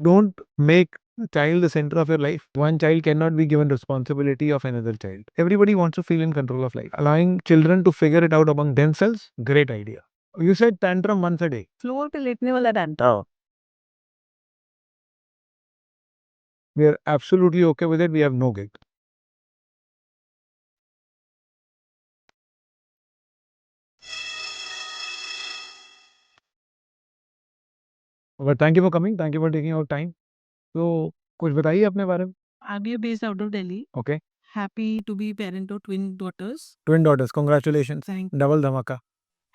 Don't make the child the center of your life. One child cannot be given responsibility of another child. Everybody wants to feel in control of life. Allowing children to figure it out among themselves, great idea. You said tantrum once a day. Floor पे लेटने वाला tantrum. We are absolutely okay with it. We have no guilt. But thank you for coming. Thank you for taking out time. So, कुछ बताइए अपने बारे में. I'm here based out of Delhi. Okay. Happy to be parent of twin daughters. Twin daughters. Congratulations. Thank Double dhamaka.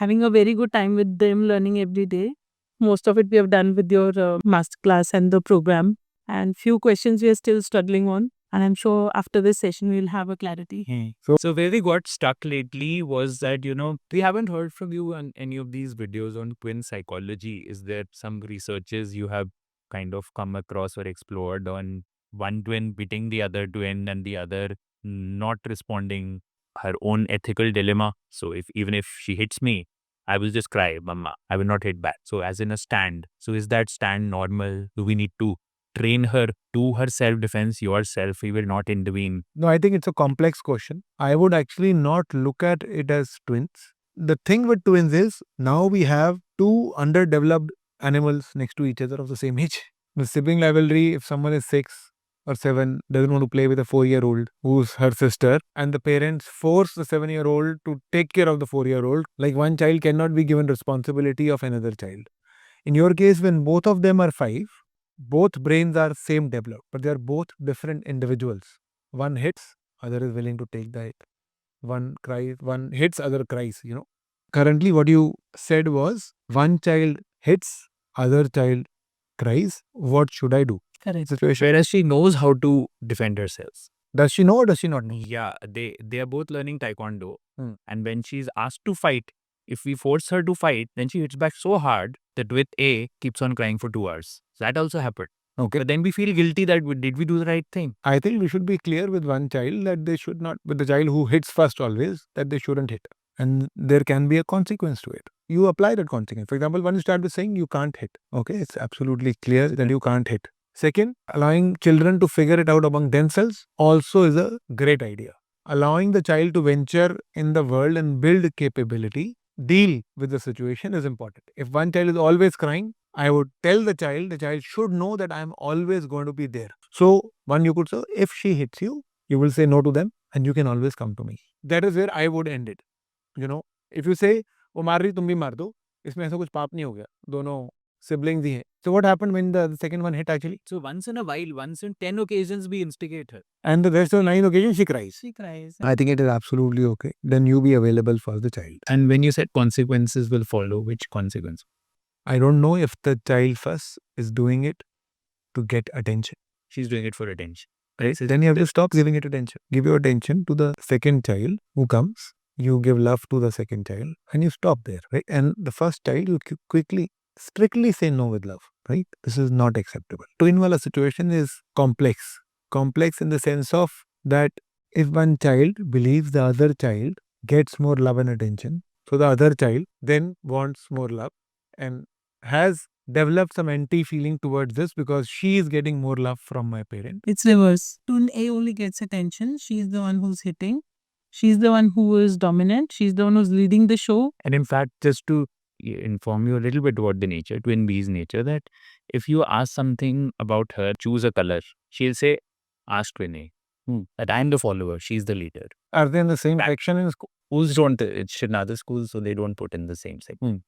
Having a very good time with them, learning every day. Most of it we have done with your master class and the program. And few questions we are still struggling on. And I'm sure after this session we'll have a clarity. So where we got stuck lately was that, we haven't heard from you on any of these videos on twin psychology. Is there some researches you have kind of come across or explored on one twin beating the other twin and the other not responding, her own ethical dilemma? So even if she hits me, I will just cry, Mama, I will not hit back. So as in a stand. So is that stand normal? Do we need to train her to her self-defense yourself? We will not intervene. No, I think it's a complex question. I would actually not look at it as twins. The thing with twins is now we have two underdeveloped animals next to each other of the same age. The sibling rivalry, if someone is 6 or 7, doesn't want to play with a 4-year-old who's her sister, and the parents force the 7-year-old to take care of the 4-year-old, like one child cannot be given responsibility of another child. In your case, when both of them are 5, both brains are same developed, but they are both different individuals. One hits, other is willing to take the hit. One cries, one hits, other cries, Currently, what you said was one child hits, other child cries. What should I do? Correct. Situation. Whereas she knows how to defend herself. Does she know or does she not know? Yeah, they are both learning taekwondo. Hmm. And when she's asked to fight, if we force her to fight, then she hits back so hard that with A keeps on crying for 2 hours. So that also happened. Okay. But then we feel guilty that did we do the right thing? I think we should be clear with one child that they should not, with the child who hits first always, that they shouldn't hit. And there can be a consequence to it. You apply that consequence. For example, when you start with saying you can't hit, okay, it's absolutely clear that you can't hit. Second, allowing children to figure it out among themselves also is a great idea. Allowing the child to venture in the world and build capability, deal with the situation is important. If one child is always crying, I would tell the child should know that I am always going to be there. So, one you could say, if she hits you, you will say no to them and you can always come to me. That is where I would end it. If you say, वो मार रही तुम भी मार दो, इसमें ऐसा कुछ पाप नहीं हो गया, दोनों siblings ही हैं. So what happened when the second one hit actually? So once in a while, once in 10 occasions, we instigate her. And the rest of the 9 occasions she cries. She cries. I think it is absolutely okay. Then you be available for the child. And when you said consequences will follow, which consequence? I don't know if the child first is doing it to get attention. She's doing it for attention. Right? So then you have to stop giving it attention. Give your attention to the second child who comes. You give love to the second child and you stop there, right? And the first child, you strictly say no with love, right? This is not acceptable. Twin wala situation is complex. Complex in the sense of that if one child believes the other child gets more love and attention, so the other child then wants more love and has developed some anti-feeling towards this because she is getting more love from my parent. It's reverse. Twin A only gets attention. She's the one who's hitting. She's the one who is dominant. She's the one who's leading the show. And in fact, just to inform you a little bit about the nature, twin B's nature, that if you ask something about her, choose a color, she'll say, ask twin A. That I'm the follower, she's the leader. Are they in the same section in school? Schools don't, it's in other schools, so they don't put in the same section.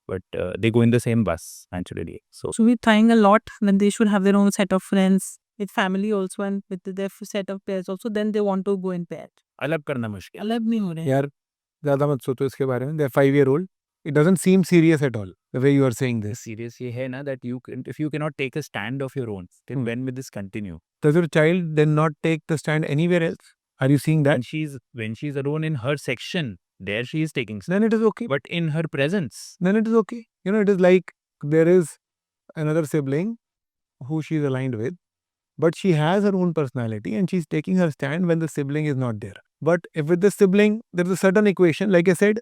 But they go in the same bus, naturally. So we're trying a lot. Then they should have their own set of friends with family also and with their set of pairs also. Then they want to go in pair. अलग करना मुश्किल. अलग नहीं हो रहे हैं. यार ज़्यादा मत सोचो इसके बारे में. They're 5-year-old. It doesn't seem serious at all the way you are saying this. Serious ये है ना that if you cannot take a stand of your own, then when will this continue? Does your child then not take the stand anywhere else? Are you seeing that? When she's alone in her section, there she is taking stand. Then it is okay. But in her presence, Then it is okay. It is like there is another sibling who she is aligned with, but she has her own personality and she's taking her stand when the sibling is not there. But if with the sibling, there is a certain equation, like I said,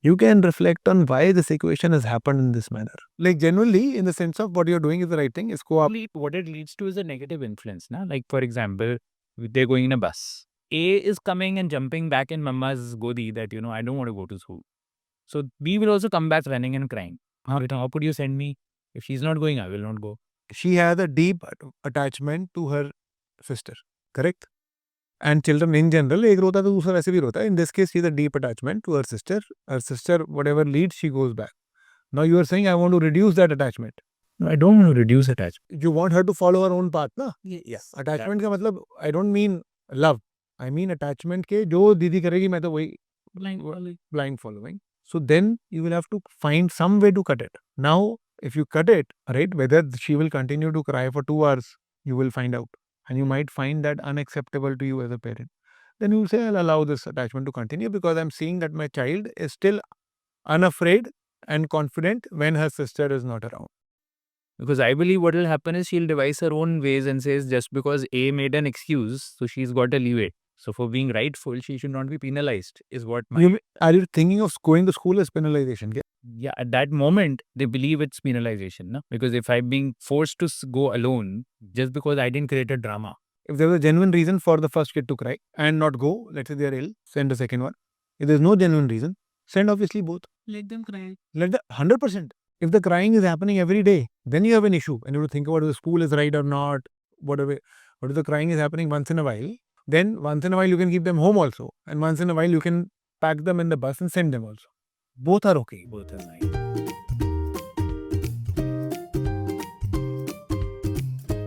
you can reflect on why this equation has happened in this manner. Like genuinely, in the sense of what you're doing is the right thing. Isko aap, What it leads to is a negative influence. Na? Like, for example, they're going in a bus. A is coming and jumping back in mama's godi that, I don't want to go to school. So B will also come back running and crying. How could you send me? If she's not going, I will not go. she has a deep attachment to her sister. Correct? And children in general, एक रोता तो दूसरा वैसे भी रोता है. In this case, she has a deep attachment to her sister. Her sister, whatever leads, she goes back. Now you are saying, I want to reduce that attachment. No, I don't want to reduce attachment. You want her to follow her own path, na? Yes. Attachment का मतलब, I don't mean love. I mean attachment के जो दीदी करेगी मैं तो वही blind following. So then you will have to find some way to cut it. Now, if you cut it, right, whether she will continue to cry for 2 hours, you will find out. And you might find that unacceptable to you as a parent. Then you will say, I'll allow this attachment to continue because I'm seeing that my child is still unafraid and confident when her sister is not around. Because I believe what will happen is she'll devise her own ways and says just because A made an excuse, so she's got a leeway. So for being rightful, she should not be penalized, is what my... Are you thinking of going to school as penalization? Yeah, at that moment, they believe it's penalization. No? Because if I'm being forced to go alone, just because I didn't create a drama. If there was a genuine reason for the first kid to cry and not go, let's say they are ill, send the second one. If there's no genuine reason, send obviously both. Let them cry. Let the 100%. If the crying is happening every day, then you have an issue and you have to think about whether the school is right or not, whatever. But if the crying is happening once in a while, then once in a while you can keep them home also. And once in a while you can pack them in the bus and send them also. Both are okay. Both are fine.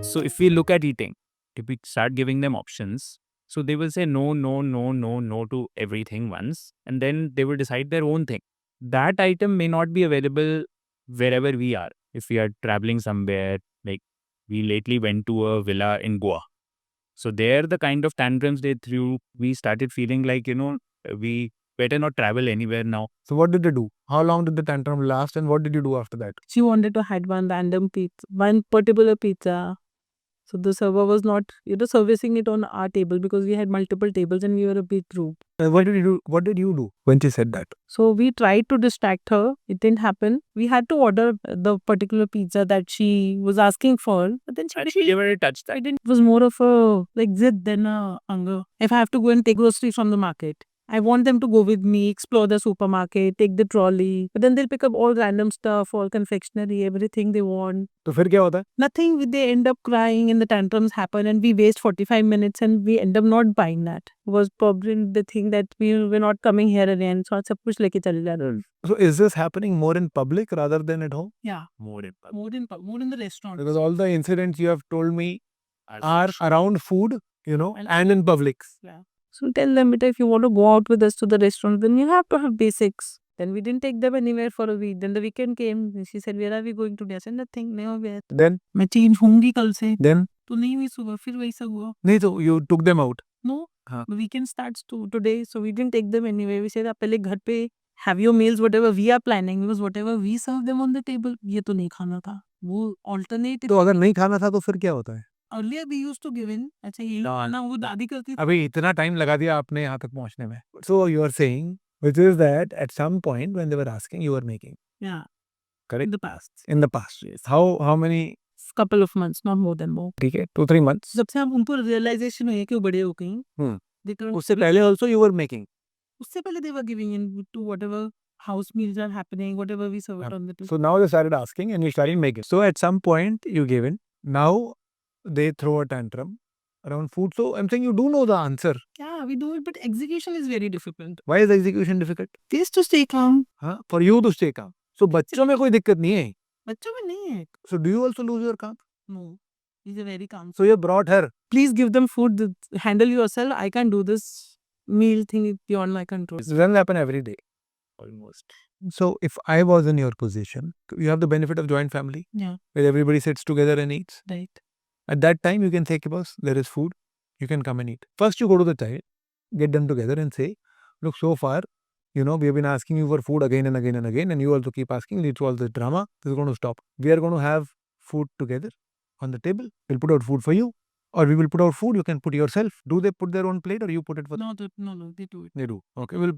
So if we look at eating, if we start giving them options, so they will say no, no, no, no, no to everything once, and then they will decide their own thing. That item may not be available wherever we are. If we are traveling somewhere, like we lately went to a villa in Goa. So there, the kind of tantrums they threw, we started feeling like, we better not travel anywhere now. So what did they do? How long did the tantrum last and what did you do after that? She wanted to have one random pizza, one particular pizza. So the server was not, servicing it on our table because we had multiple tables and we were a big group. What did you do when she said that? So we tried to distract her. It didn't happen. We had to order the particular pizza that she was asking for. But then She never touched that. it was more of a zid than a hunger. If I have to go and take groceries from the market, I want them to go with me, explore the supermarket, take the trolley. But then they'll pick up all random stuff, all confectionery, everything they want. तो फिर क्या होता है? Nothing, they end up crying and the tantrums happen and we waste 45 minutes and we end up not buying that. It was probably the thing that we're not coming here again. So सब कुछ लेके चले जा रहे हैं. So is this happening more in public rather than at home? Yeah. More in More in the restaurant. Because all the incidents you have told me are around food, and in public. Yeah. So tell them, if you want to go out with us to the restaurant, then you have to have basics. Then we didn't take them anywhere for a week. Then the weekend came. She said, where are we going today? I said, nothing. नहीं where. Then? मैं change होंगी कल से. Then? तो नहीं हुई सुबह. फिर वैसा हुआ. नहीं तो you took them out. No. हाँ. The weekend starts today. So we didn't take them anywhere. We said, आप पहले घर पे have your meals, whatever we are planning. Because whatever we serve them on the table, ये तो नहीं खाना था. वो alternate. तो अगर नहीं खाना था तो फिर क्या होता है? Earlier we used to give in. अच्छा ये खाना वो दादी करती थी. अभी इतना टाइम लगा दिया आपने यहाँ तक पहुँचने में. So you are saying, which is that at some point when they were asking, you were making. Yeah. Correct? In the past. In the past. Yes. How many? Couple of months, not more than more. ठीक है, 2-3 months. जब से हम उनको realization हुई है कि वो बड़े हो गई. उससे पहले also you were making. उससे पहले they were giving in to whatever house meals are happening, whatever we served on the table. So now they started asking and you started making. So at some point you gave in. Now they throw a tantrum around food. So I'm saying you do know the answer. Yeah, we do it, but execution is very difficult. Why is execution difficult? Just to stay calm. हाँ, for you to stay calm. So बच्चों में कोई दिक्कत नहीं है. बच्चों में नहीं है. So do you also lose your calm? No. He's a very calm. So you brought her. Please give them food. Handle yourself. I can't do this meal thing beyond my control. It doesn't happen every day. almost. So if I was in your position, you have the benefit of joint family. Yeah. Where everybody sits together and eats. Right. At that time, you can say, boss, there is food. You can come and eat. First, you go to the child, get them together and say, look, so far, we have been asking you for food again and again and again, and you also keep asking, leads to all this drama. This is going to stop. We are going to have food together on the table. We'll put out food for you. or we will put our food, you can put yourself. Do they put their own plate or you put it for them? No, they do it. They do. Okay, we'll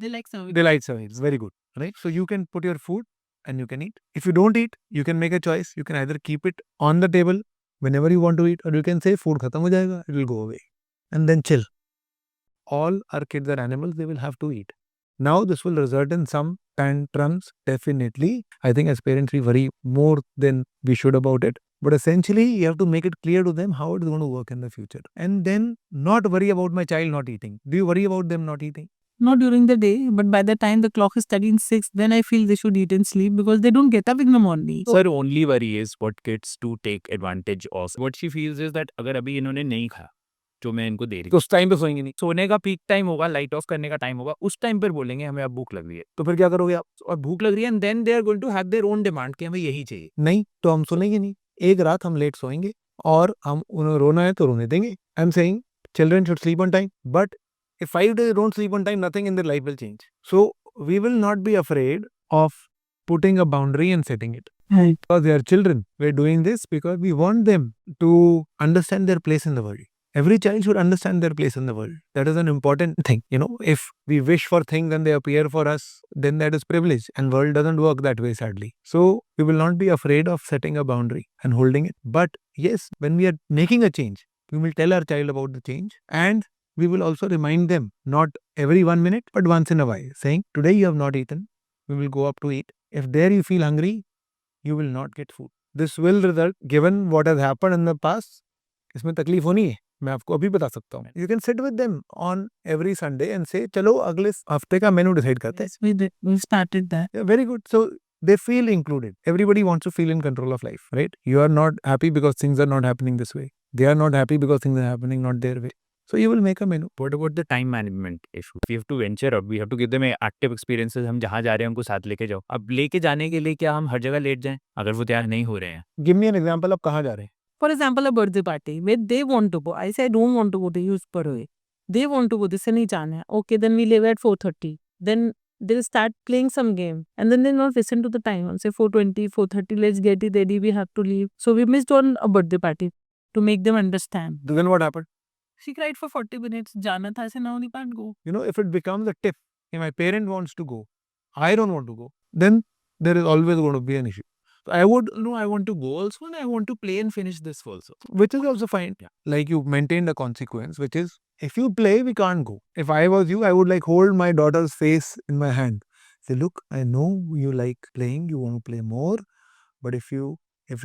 They like serving. they like serving. It's very good, right? So you can put your food and you can eat. If you don't eat, you can make a choice. You can either keep it on the table whenever you want to eat, or you can say food khatam ho jayega, it will go away, and then chill. All our kids are animals, they will have to eat. Now this will result in some tantrums, definitely. I think as parents we worry more than we should about it. But essentially you have to make it clear to them how it's going to work in the future. And then not worry about my child not eating. Do you worry about them not eating? Not during the day, but by the time the clock is 6, then I feel they should eat and sleep because they don't get up in the morning. So her only worry is what kids to take advantage of. What she feels is that अगर अभी इन्होंने नहीं खाया जो मैं इनको दे रही तो उस टाइम पे सोएंगे नहीं, सोने का पीक टाइम होगा, लाइट ऑफ करने का टाइम होगा, उस टाइम पर बोलेंगे हमें अब भूख लग रही है तो फिर क्या करोगे आप? और भूख लग रही है and then they are going to have their own demand कि हमें यही चाहिए. नहीं तो हम सुनेंगे नहीं. एक रात हम लेट सोएंगे और हम उन्हें रोना है तो रोने देंगे. I am saying children should sleep on time, but if 5 days don't sleep on time, nothing in their life will change. So we will not be afraid of putting a boundary and setting it. Right. Because they are children. We're doing this because we want them to understand their place in the world. Every child should understand their place in the world. That is an important thing. You know, if we wish for things and they appear for us, then that is privilege. And world doesn't work that way, sadly. So we will not be afraid of setting a boundary and holding it. But yes, when we are making a change, we will tell our child about the change, and we will also remind them, not every 1 minute, but once in a while, saying, today you have not eaten, we will go up to eat. If there you feel hungry, you will not get food. This will result, given what has happened in the past, इसमें तकलीफ होनी है, मैं आपको अभी बता सकता हूँ. You can sit with them on every Sunday and say, चलो अगले हफ्ते का मेनू डिसाइड करते हैं. Yes, we started that. Yeah, very good. So they feel included. Everybody wants to feel in control of life, right? You are not happy because things are not happening this way. They are not happy because things are happening not their way. So you will make a menu. What about the time management issue? We have to venture up. We have to give them active experiences. हम जहाँ जा रहे हैं उनको साथ लेके जाओ. अब लेके जाने के लिए क्या हम हर जगह लेट जाएं अगर वो तैयार नहीं हो रहे हैं? Give me an example. आप कहाँ जा रहे हैं? For example, a birthday party where they want to go. I say I don't want to go. They use per way. They want to go. This नहीं जाना है. Okay, then we leave at 4:30. Then they'll start playing some game, and then they'll not listen to the time. I'll say 4:20, 4:30. Let's get it ready. We have to leave. So we missed on a birthday party to make them understand. Then what happened? She cried for 40 minutes. जाना था ऐसे now we can't go. You know, if it becomes a tip, if my parent wants to go, I don't want to go, then there is always going to be an issue. I would no. I want to go also, and I want to play and finish this also. Which is also fine. Yeah. Like you maintained a consequence, which is if you play, we can't go. If I was you, I would like hold my daughter's face in my hand. Say, look, I know you like playing, you want to play more, but if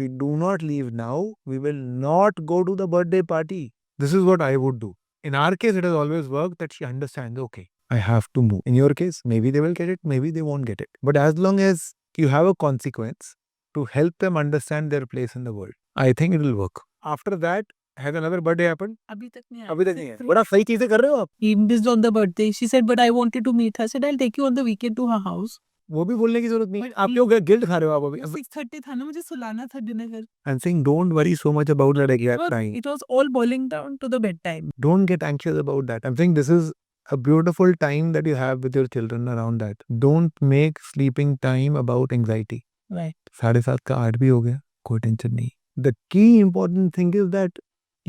we do not leave now, we will not go to the birthday party. This is what I would do. In our case, it has always worked that she understands, okay, I have to move. In your case, maybe they will get it, maybe they won't get it. But as long as you have a consequence to help them understand their place in the world, I think it will work. After that, has another birthday happened? अभी तक नहीं आया. अभी तक नहीं है. बड़ा सही चीजें कर रहे हो आप. He missed on the birthday. She said, but I wanted to meet her. I said, I'll take you on the weekend to her house. वो भी बोलने की जरूरत नहीं है. आप क्यों गिल्ट खा रहे हो आप अभी? 6:30 था ना मुझे सुलाना था dinner कर. I'm saying don't worry so much about that exact But time. it was all boiling down to the bedtime. Don't get anxious about that. I'm saying this is a beautiful time that you have with your children around that. Don't make sleeping time about anxiety. Right. 7:30 का 8 भी हो गया, कोई tension नहीं. The key important thing is that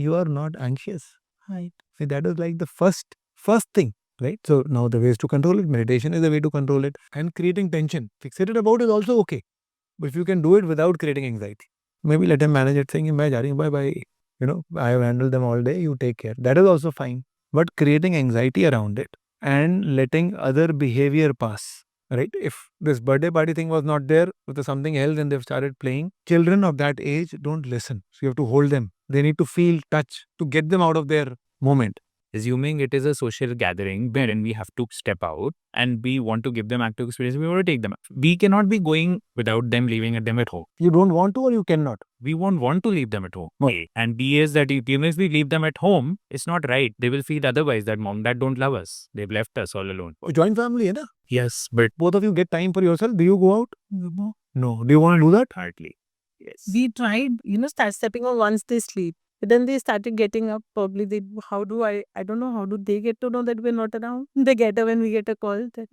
you are not anxious. Right. See, that is like the first thing, right? So now the ways to control it, meditation is the way to control it, and creating tension, fixated about is also okay. But if you can do it without creating anxiety, maybe let him manage it, saying, मैं जा रही हूँ, bye bye. You know, I have handled them all day, you take care. That is also fine. But creating anxiety around it and letting other behavior pass. Right? If this birthday party thing was not there, if there's something else and they've started playing, children of that age don't listen. So you have to hold them. They need to feel touch to get them out of their moment. Assuming it is a social gathering wherein we have to step out and we want to give them active experience, we want to take them. We cannot be going without them, leaving them at home. You don't want to or you cannot. We won't want to leave them at home. Right. And B is that even if we leave them at home, it's not right. They will feel otherwise that mom, dad don't love us. They've left us all alone. Joint family, hai na? Yes, but Both of you get time for yourself. Do you go out? No. No. Do you want to do that? hardly. Yes. We tried, start stepping on once they sleep. But then they started getting up. Probably I don't know, how do they get to know that we're not around? They get up when we get a call that,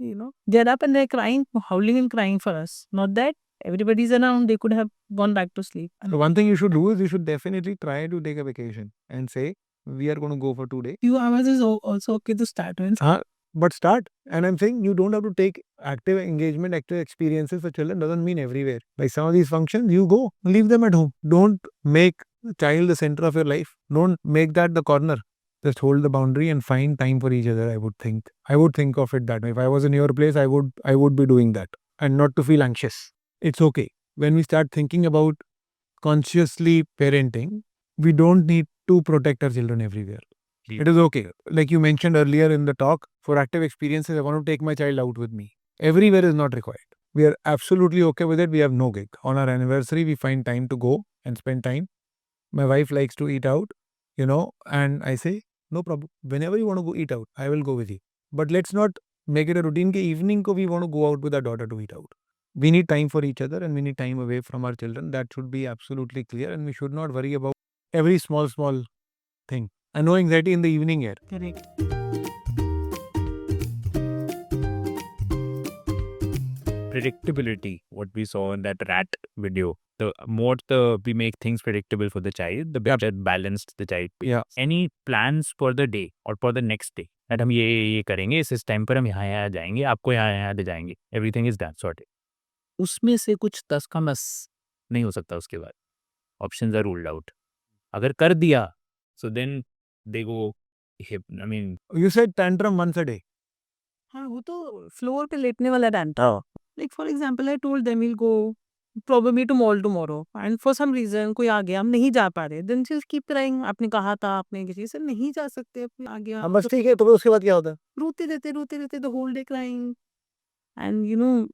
they're up and they're crying, howling and crying for us. Not that everybody's around, they could have gone back to sleep. So one thing you should do is you should definitely try to take a vacation and say, we are going to go for 2 days. Few hours is also okay to start with. But start. And I'm saying you don't have to take active engagement, active experiences for children. Doesn't mean everywhere. Like some of these functions, you go, leave them at home. Don't make the child the center of your life. Don't make that the corner. Just hold the boundary and find time for each other. I would think of it that way. If I was in your place, I would be doing that, and not to feel anxious. It's okay. When we start thinking about consciously parenting, we don't need to protect our children everywhere. Yeah. It is okay. Like you mentioned earlier in the talk, for active experiences, I want to take my child out with me. Everywhere is not required. We are absolutely okay with it. We have no gig. On our anniversary, we find time to go and spend time. My wife likes to eat out, and I say, no problem. Whenever you want to go eat out, I will go with you. But let's not make it a routine. Ke evening ko we want to go out with our daughter to eat out. We need time for each other and we need time away from our children. That should be absolutely clear, and we should not worry about every small thing. And no anxiety in the evening here. Correct. Predictability, what we saw in that rat video. The more we make things predictable for the child, the better balanced the child. Yeah. Any plans for the day or for the next day? That हम ये करेंगे, इस time पर हम यहाँ जाएंगे, आपको यहाँ ले जाएंगे. Everything is done, sorted. उसमें से कुछ 10 का मस नहीं हो सकता उसके बाद. Options are ruled out. अगर कर दिया, so then they go, I mean, You said tantrum once a day. हाँ, वो तो फ्लोर पे लेटने वाला डांटा. Like for example, I told them we'll go probably to mall tomorrow, and for some reason कोई आ गया, हम नहीं जा पा रहे. Then she'll keep crying. आपने कहा था, आपने किसी से नहीं जा सकते, आ गया. हाँ, बस ठीक है. तो उसके बाद क्या होता है? रोते रहते the whole day crying. And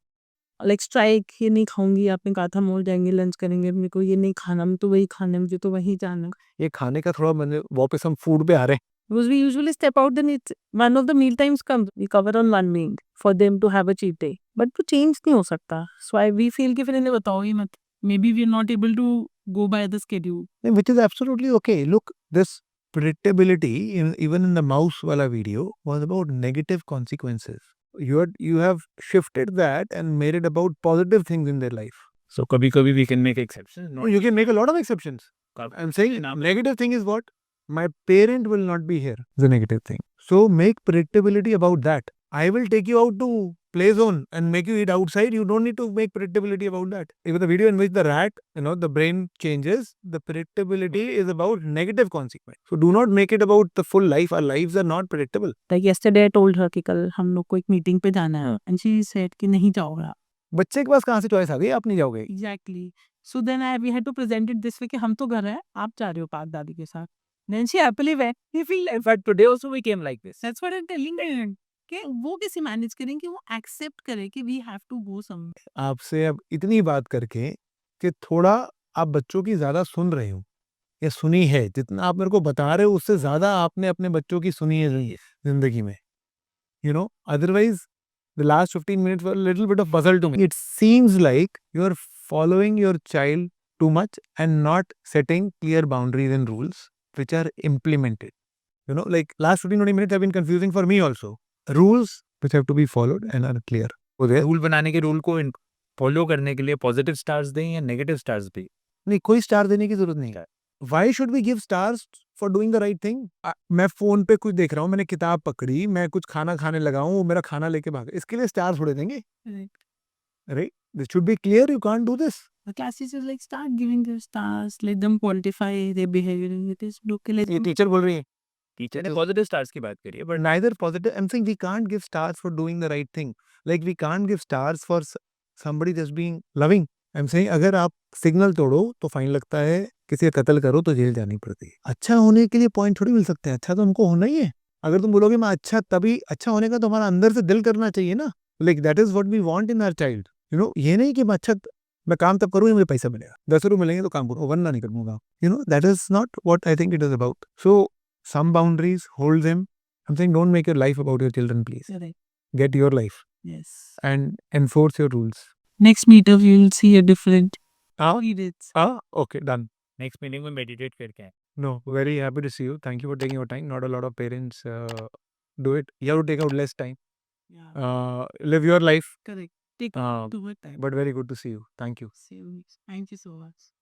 like strike, ये नहीं खाऊंगी, आपने कहा था मॉल जाएंगे, लंच करेंगे, मेरे को ये नहीं खाना, मैं तो वही खाना है, मुझे तो वही जाना. ये खाने का थोड़ा मैंने वापस हम फूड पे आ रहे हैं. Because we usually step out, then it's one of the meal times comes, we cover on one meal for them to have a cheat day. But to change नहीं हो सकता. So we feel कि फिर इन्हें बताओ ही मत. Maybe we are not able to go by the schedule. Which is absolutely okay. Look, this predictability, even in the mouse wala video, was about negative consequences. You have shifted that and made it about positive things in their life. so कभी-कभी we can make exceptions. No, you can make a lot of exceptions. I'm saying negative thing is what? My parent will not be here. It's a negative thing. So make predictability about that. I will take you out to play zone and make you eat outside. You don't need to make predictability about that. If the video in which the rat, the brain changes, the predictability is about negative consequence. So do not make it about the full life. Our lives are not predictable. Like yesterday I told her कि कल हम लोग को एक meeting पे जाना है. And she said कि नहीं जाओगे. बच्चे के पास कहाँ से चॉइस आ गई? आप नहीं जाओगे. Exactly. So then we had to present it this way कि हम तो घर हैं, आप जा रहे हो पार्क दादी के साथ. Then she happily went. We feel like, But today also we came like this. that's what I'm telling you. कि वो कैसे मैनेज करें कि वो एक्सेप्ट करे कि we have to go somewhere. आपसे अब इतनी बात करके कि थोड़ा आप बच्चों की ज़्यादा सुन रहे हो या सुनी है, जितना आप मेरे को बता रहे हो उससे ज़्यादा आपने अपने बच्चों की सुनी है ज़िंदगी में. Otherwise the last 15 minutes were a little bit of puzzle to me. It seems like you're following your child too much and not setting clear boundaries and rules which are implemented. Like last 15-20 minutes have been confusing for me also. Rules which have to be followed and are clear. Rule बनाने के rule को follow करने के लिए positive stars दें या negative stars दें? नहीं, कोई स्टार देने की जरूरत नहीं है. Why should we give stars for doing the right thing? मैं फोन पे कुछ देख रहा हूँ, मैंने किताब पकड़ी, मैं कुछ खाना खाने लगा हूँ, वो मेरा खाना लेके भागा, इसके लिए स्टार थोड़े देंगे. Right? This should be clear. You can't do this. The class teachers like start giving them stars, let them quantify their behavior. It is okay. ये टीचर बोल रही है. टीचर ने पॉजिटिव स्टार्स की बात करी है, But but neither positive. I'm saying we can't give stars for doing the right thing. Like we can't give stars for somebody just being loving. I'm saying अगर आप सिग्नल तोड़ो तो fine लगता है, किसी का कत्ल करो तो जेल जानी पड़ती है. अच्छा होने के लिए पॉइंट थोड़ी मिल सकते हैं. अच्छा तो हमको होना ही है. अगर तुम बोलोगे मैं अच्छा, तभी अच्छा होने का तो हमारा अंदर से दिल करना चाहिए ना. Like that is what we want in our child. ये नहीं कि मैं अच्छा, मैं काम तब करूँ मुझे पैसा मिलेगा, 10 रुपये मिलेंगे तो काम करूँ, वरना नहीं करूँगा. That is not what I think it is about. So some boundaries, hold them. I'm saying don't make your life about your children, please. Correct. Get your life Yes. and enforce your rules. Next meetup, you will see a different Ah, periods. okay, done. Next meeting में meditate करके आए. No, very happy to see you. Thank you for taking your time. Not a lot of parents do it. You have to take out less time. Yeah. Live your life. Correct. Take Uh, too much time. but very good to see you. Thank you. Thank you so much.